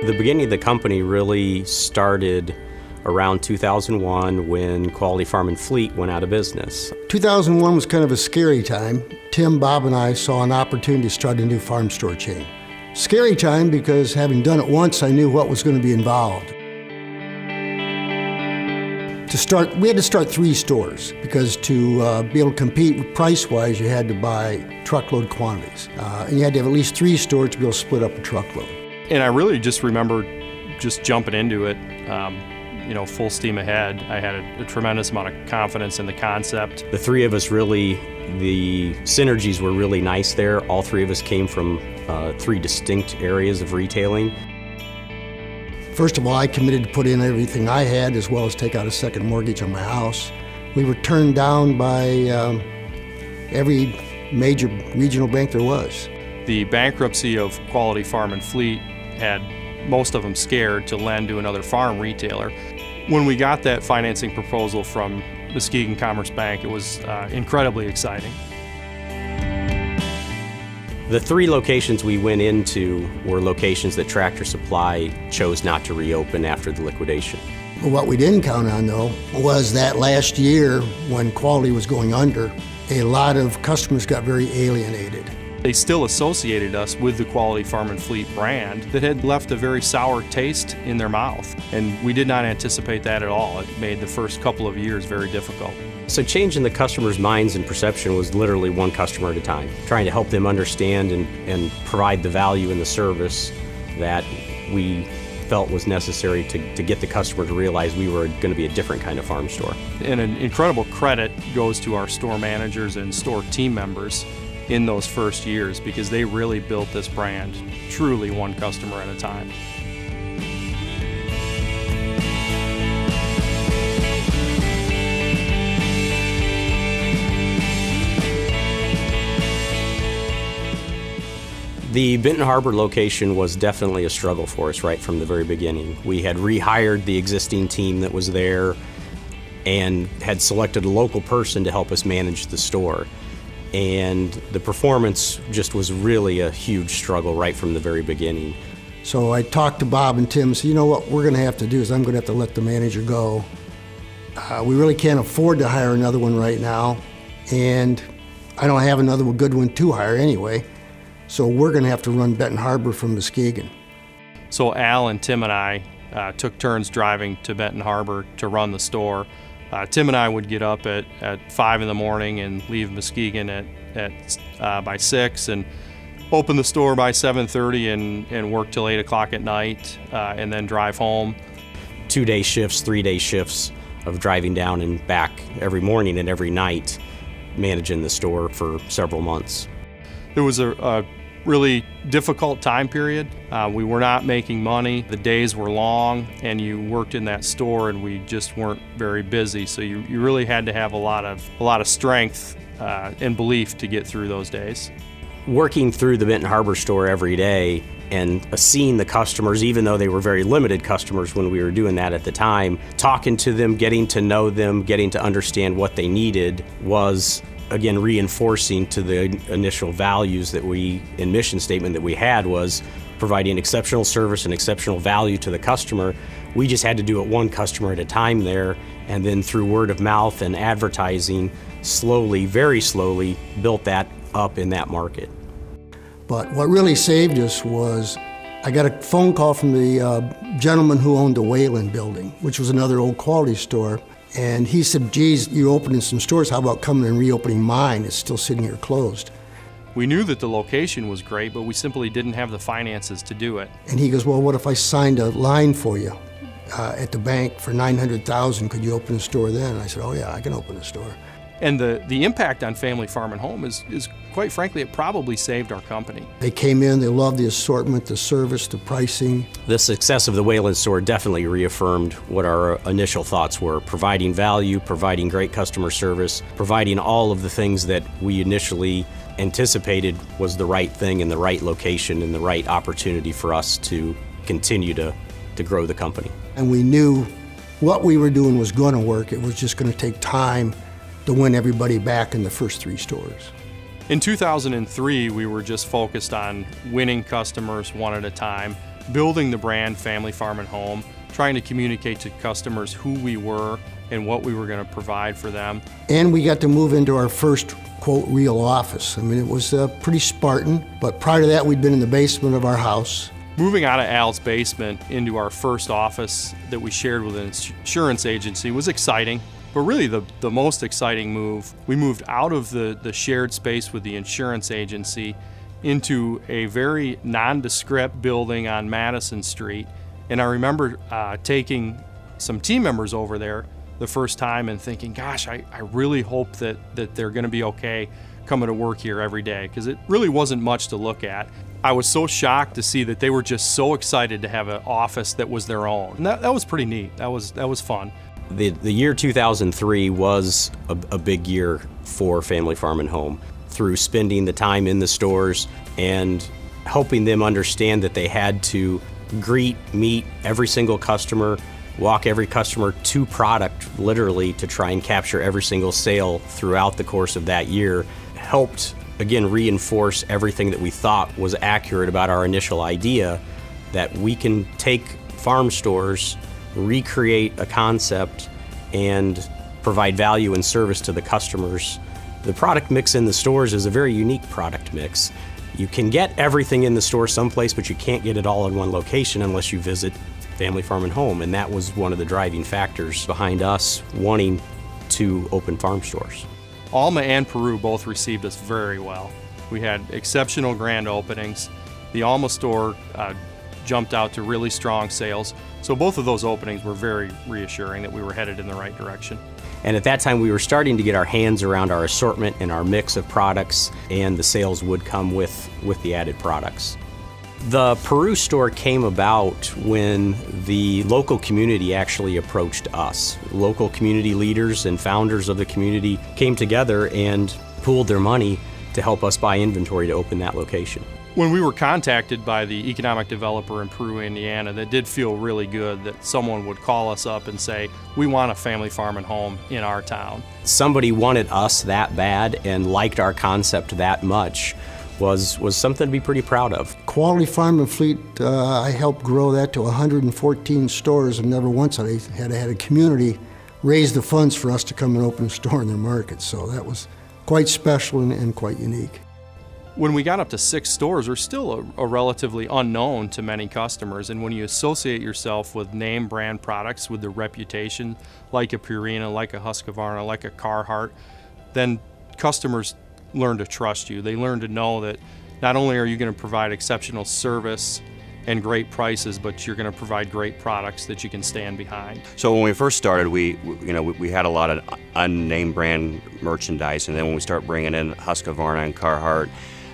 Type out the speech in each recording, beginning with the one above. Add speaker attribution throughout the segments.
Speaker 1: The beginning of the company really started around 2001 when Quality Farm and Fleet went out of business.
Speaker 2: 2001 was kind of a scary time. Tim, Bob, and I saw an opportunity to start a new farm store chain. Scary time because having done it once, I knew what was going to be involved. To start, we had to start 3 stores because to be able to compete price-wise, you had to buy truckload quantities. And you had to have at least 3 stores to be able to split up a truckload.
Speaker 3: And I really just remember just jumping into it, full steam ahead. I had a tremendous amount of confidence in the concept.
Speaker 1: The 3 of us really, the synergies were really nice there. All 3 of us came from 3 distinct areas of retailing.
Speaker 2: First of all, I committed to put in everything I had as well as take out a second mortgage on my house. We were turned down by every major regional bank there was.
Speaker 3: The bankruptcy of Quality Farm and Fleet had most of them scared to lend to another farm retailer. When we got that financing proposal from Muskegon Commerce Bank, it was incredibly exciting.
Speaker 1: The 3 locations we went into were locations that Tractor Supply chose not to reopen after the liquidation.
Speaker 2: What we didn't count on, though, was that last year when Quality was going under, a lot of customers got very alienated.
Speaker 3: They still associated us with the Quality Farm and Fleet brand that had left a very sour taste in their mouth. And we did not anticipate that at all. It made the first couple of years very difficult.
Speaker 1: So changing the customers' minds and perception was literally one customer at a time, trying to help them understand and provide the value and the service that we felt was necessary to get the customer to realize we were going to be a different kind of farm store.
Speaker 3: And an incredible credit goes to our store managers and store team members in those first years because they really built this brand truly one customer at a time.
Speaker 1: The Benton Harbor location was definitely a struggle for us right from the very beginning. We had rehired the existing team that was there and had selected a local person to help us manage the store. And the performance just was really a huge struggle right from the very beginning.
Speaker 2: So I talked to Bob and Tim and said, you know what we're going to have to do is I'm going to have to let the manager go. We really can't afford to hire another one right now, and I don't have another good one to hire anyway. So we're going to have to run Benton Harbor from Muskegon.
Speaker 3: So Al and Tim and I took turns driving to Benton Harbor to run the store. Tim and I would get up at 5 in the morning and leave Muskegon by 6 and open the store by 7:30 and work till 8 o'clock at night and then drive home.
Speaker 1: 2-day shifts, 3-day shifts of driving down and back every morning and every night, managing the store for several months.
Speaker 3: There was a really difficult time period. We were not making money. The days were long, and you worked in that store, and we just weren't very busy. So you really had to have a lot of strength and belief to get through those days.
Speaker 1: Working through the Benton Harbor store every day and seeing the customers, even though they were very limited customers when we were doing that at the time, talking to them, getting to know them, getting to understand what they needed was, again, reinforcing to the initial values that in mission statement that we had was providing exceptional service and exceptional value to the customer. We just had to do it one customer at a time there, and then through word of mouth and advertising, slowly, very slowly, built that up in that market.
Speaker 2: But what really saved us was I got a phone call from the gentleman who owned the Wayland building, which was another old Quality store. And he said, geez, you're opening some stores, how about coming and reopening mine? It's still sitting here closed.
Speaker 3: We knew that the location was great, but we simply didn't have the finances to do it.
Speaker 2: And he goes, well, what if I signed a line for you at the bank for $900,000? Could you open a store then? And I said, oh yeah, I can open a store.
Speaker 3: And the impact on Family Farm and Home is quite frankly, it probably saved our company.
Speaker 2: They came in, they loved the assortment, the service, the pricing.
Speaker 1: The success of the Wayland store definitely reaffirmed what our initial thoughts were: providing value, providing great customer service, providing all of the things that we initially anticipated was the right thing in the right location and the right opportunity for us to continue to grow the company.
Speaker 2: And we knew what we were doing was going to work. It was just going to take time to win everybody back in the first 3 stores.
Speaker 3: In 2003, we were just focused on winning customers one at a time, building the brand Family Farm and Home, trying to communicate to customers who we were and what we were going to provide for them.
Speaker 2: And we got to move into our first, quote, real office. I mean, it was pretty Spartan, but prior to that, we'd been in the basement of our house.
Speaker 3: Moving out of Al's basement into our first office that we shared with an insurance agency was exciting, but really the most exciting move, we moved out of the shared space with the insurance agency into a very nondescript building on Madison Street. And I remember taking some team members over there the first time and thinking, gosh, I really hope that they're going to be okay coming to work here every day, because it really wasn't much to look at. I was so shocked to see that they were just so excited to have an office that was their own. And that was pretty neat. That was fun.
Speaker 1: The year 2003 was a big year for Family Farm and Home, through spending the time in the stores and helping them understand that they had to meet every single customer, walk every customer to product, literally, to try and capture every single sale throughout the course of that year. Helped, again, reinforce everything that we thought was accurate about our initial idea, that we can take farm stores, recreate a concept, and provide value and service to the customers. The product mix in the stores is a very unique product mix. You can get everything in the store someplace, but you can't get it all in one location unless you visit Family Farm and Home, and that was one of the driving factors behind us wanting to open farm stores.
Speaker 3: Alma and Peru both received us very well. We had exceptional grand openings. The Alma store jumped out to really strong sales, so both of those openings were very reassuring that we were headed in the right direction.
Speaker 1: And at that time, we were starting to get our hands around our assortment and our mix of products, and the sales would come with the added products. The Peru store came about when the local community actually approached us. Local community leaders and founders of the community came together and pooled their money to help us buy inventory to open that location.
Speaker 3: When we were contacted by the economic developer in Peru, Indiana, that did feel really good that someone would call us up and say, we want a Family Farm and Home in our town.
Speaker 1: Somebody wanted us that bad and liked our concept that much was something to be pretty proud of.
Speaker 2: Quality Farm and Fleet, I helped grow that to 114 stores, and never once had I had a community raise the funds for us to come and open a store in their market. So that was quite special and quite unique.
Speaker 3: When we got up to 6 stores, we're still a relatively unknown to many customers, and when you associate yourself with name brand products with the reputation, like a Purina, like a Husqvarna, like a Carhartt, then customers learn to trust you. They learn to know that not only are you going to provide exceptional service and great prices, but you're going to provide great products that you can stand behind.
Speaker 4: So when we first started, we had a lot of unnamed brand merchandise, and then when we start bringing in Husqvarna and Carhartt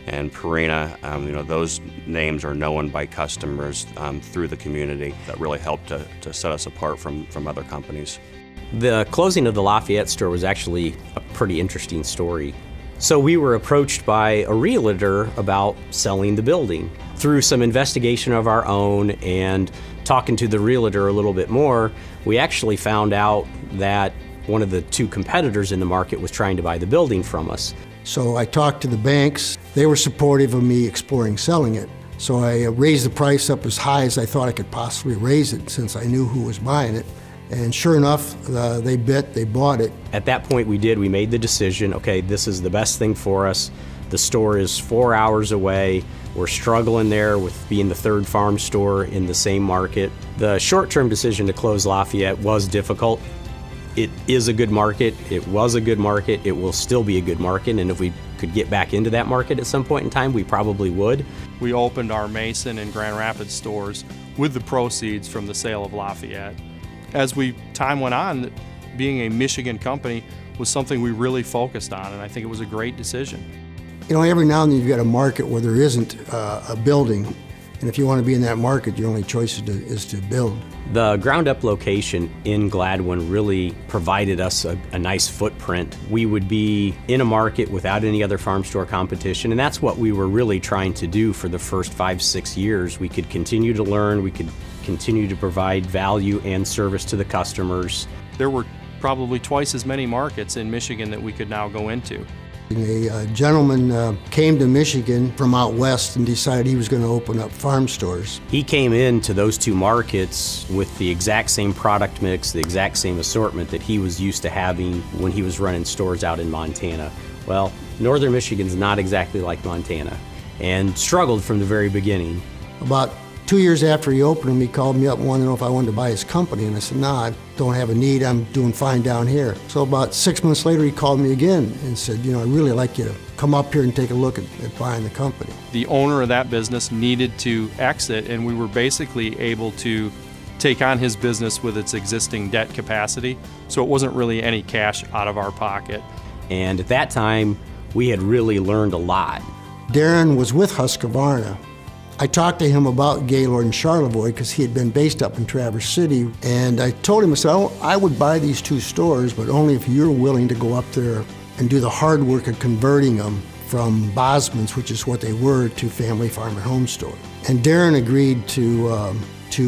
Speaker 4: and Purina, those names are known by customers through the community. That really helped to set us apart from other companies.
Speaker 1: The closing of the Lafayette store was actually a pretty interesting story. So we were approached by a realtor about selling the building. Through some investigation of our own and talking to the realtor a little bit more, we actually found out that one of the 2 competitors in the market was trying to buy the building from us.
Speaker 2: So I talked to the banks. They were supportive of me exploring selling it. So I raised the price up as high as I thought I could possibly raise it, since I knew who was buying it. And sure enough, they bought it.
Speaker 1: At that point we made the decision, okay, this is the best thing for us. The store is 4 hours away. We're struggling there with being the 3rd farm store in the same market. The short-term decision to close Lafayette was difficult. It is a good market, it was a good market, it will still be a good market, and if we could get back into that market at some point in time, we probably would.
Speaker 3: We opened our Mason and Grand Rapids stores with the proceeds from the sale of Lafayette. As time went on, being a Michigan company was something we really focused on, and I think it was a great decision.
Speaker 2: Every now and then you've got a market where there isn't a building, and if you want to be in that market, your only choice is to build.
Speaker 1: The ground-up location in Gladwin really provided us a nice footprint. We would be in a market without any other farm store competition, and that's what we were really trying to do for the first 5-6 years. We could continue to learn, we could continue to provide value and service to the customers.
Speaker 3: There were probably twice as many markets in Michigan that we could now go into.
Speaker 2: A gentleman came to Michigan from out west and decided he was going to open up farm stores.
Speaker 1: He came into those two markets with the exact same product mix, the exact same assortment that he was used to having when he was running stores out in Montana. Well, northern Michigan's not exactly like Montana, and struggled from the very beginning.
Speaker 2: About 2 years after he opened them, he called me up and wanted to know if I wanted to buy his company, and I said, "No, I don't have a need. I'm doing fine down here." So about 6 months later, he called me again and said, "I'd really like you to come up here and take a look at buying the company."
Speaker 3: The owner of that business needed to exit, and we were basically able to take on his business with its existing debt capacity, so it wasn't really any cash out of our pocket.
Speaker 1: And at that time, we had really learned a lot.
Speaker 2: Darren was with Husqvarna. I talked to him about Gaylord and Charlevoix because he had been based up in Traverse City, and I told him, I said, I would buy these two stores, but only if you're willing to go up there and do the hard work of converting them from Bosman's, which is what they were, to Family Farm and Home Store. And Darren agreed to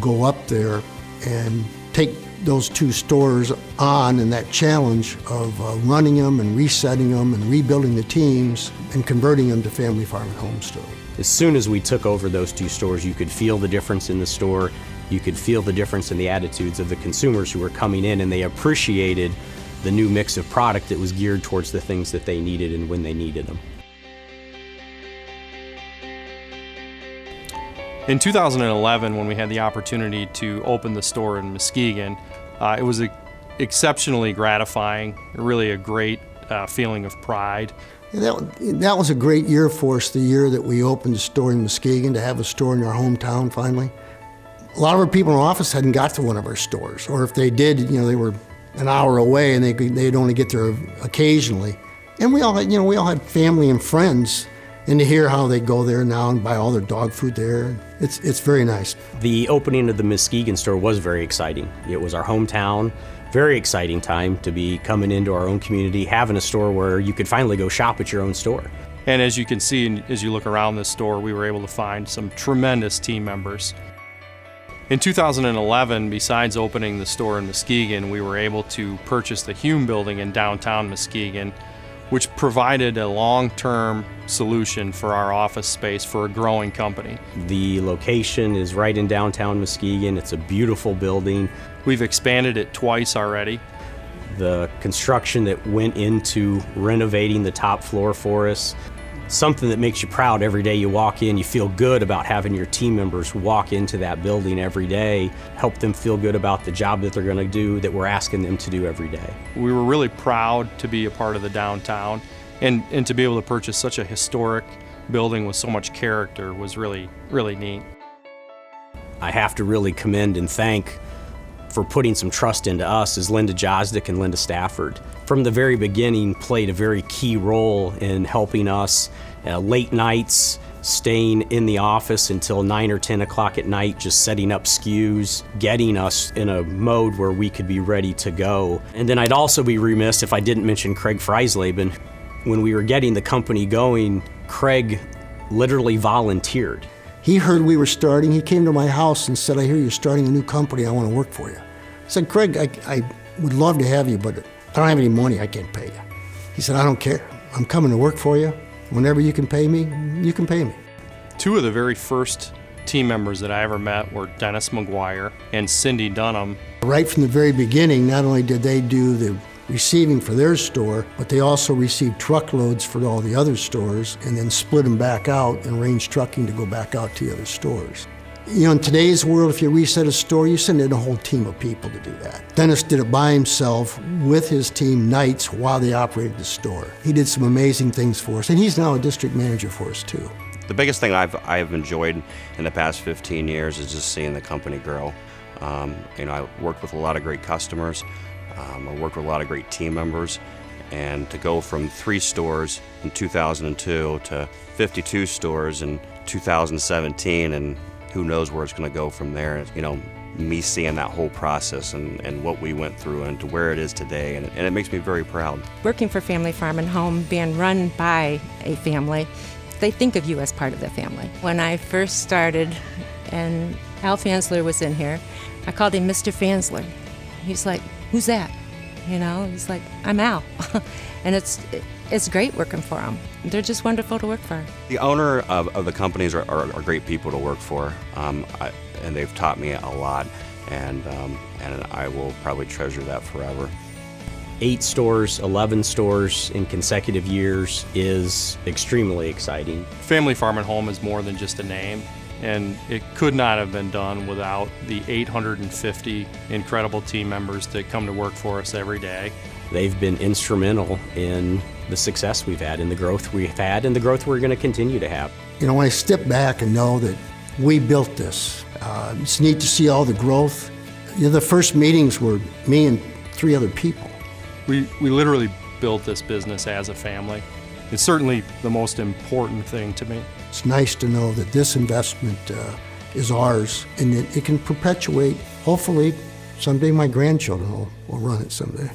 Speaker 2: go up there and take those two stores on in that challenge of running them and resetting them and rebuilding the teams and converting them to Family Farm and Home Store.
Speaker 1: As soon as we took over those two stores, you could feel the difference in the store. You could feel the difference in the attitudes of the consumers who were coming in, and they appreciated the new mix of product that was geared towards the things that they needed and when they needed them.
Speaker 3: In 2011, when we had the opportunity to open the store in Muskegon, it was exceptionally gratifying, really a great feeling of pride.
Speaker 2: That was a great year for us, the year that we opened the store in Muskegon, to have a store in our hometown finally. A lot of our people in our office hadn't got to one of our stores, or if they did, they were an hour away and they'd only get there occasionally. And we all had family and friends, and to hear how they go there now and buy all their dog food there, it's very nice.
Speaker 1: The opening of the Muskegon store was very exciting. It was our hometown. Very exciting time to be coming into our own community, having a store where you could finally go shop at your own store.
Speaker 3: And as you can see, as you look around this store, we were able to find some tremendous team members. In 2011, besides opening the store in Muskegon, we were able to purchase the Hume building in downtown Muskegon, which provided a long-term solution for our office space for a growing company.
Speaker 1: The location is right in downtown Muskegon. It's a beautiful building.
Speaker 3: We've expanded it twice already.
Speaker 1: The construction that went into renovating the top floor for us, something that makes you proud every day you walk in. You feel good about having your team members walk into that building every day, help them feel good about the job that they're going to do, that we're asking them to do every day.
Speaker 3: We were really proud to be a part of the downtown, and to be able to purchase such a historic building with so much character was really, really neat.
Speaker 1: I have to really commend and thank for putting some trust into us is Linda Josdick and Linda Stafford. From the very beginning, played a very key role in helping us late nights, staying in the office until 9 or 10 o'clock at night, just setting up SKUs, getting us in a mode where we could be ready to go. And then I'd also be remiss if I didn't mention Craig Freisleben. When we were getting the company going, Craig literally volunteered.
Speaker 2: He heard we were starting. He came to my house and said, "I hear you're starting a new company. I want to work for you." I said, "Craig, I would love to have you, but I don't have any money. I can't pay you." He said, "I don't care. I'm coming to work for you. Whenever you can pay me, you can pay me."
Speaker 3: Two of the very first team members that I ever met were Dennis McGuire and Cindy Dunham.
Speaker 2: Right from the very beginning, not only did they do the receiving for their store, but they also received truckloads for all the other stores and then split them back out and arranged trucking to go back out to the other stores. In today's world, if you reset a store, you send in a whole team of people to do that. Dennis did it by himself with his team nights while they operated the store. He did some amazing things for us, and he's now a district manager for us too.
Speaker 4: The biggest thing I've enjoyed in the past 15 years is just seeing the company grow. I worked with a lot of great customers. I worked with a lot of great team members, and to go from 3 stores in 2002 to 52 stores in 2017, and who knows where it's going to go from there. Me seeing that whole process and what we went through and to where it is today, and it makes me very proud.
Speaker 5: Working for Family Farm and Home, being run by a family, they think of you as part of the family. When I first started and Al Fansler was in here, I called him Mr. Fansler. He's like, "Who's that?" you know. He's like, I'm Al. And it's great working for them. They're just wonderful to work for.
Speaker 4: The owner of the companies are great people to work for, and they've taught me a lot, and I will probably treasure that forever.
Speaker 1: 8 stores, 11 stores in consecutive years is extremely exciting.
Speaker 3: Family Farm and Home is more than just a name, and it could not have been done without the 850 incredible team members that come to work for us every day.
Speaker 1: They've been instrumental in the success we've had, in the growth we've had, and the growth we're going to continue to have.
Speaker 2: You know, when I step back and know that we built this, it's neat to see all the growth. You know, the first meetings were me and 3 other people.
Speaker 3: We literally built this business as a family. It's certainly the most important thing to me.
Speaker 2: It's nice to know that this investment is ours, and it can perpetuate. Hopefully, someday my grandchildren will run it someday.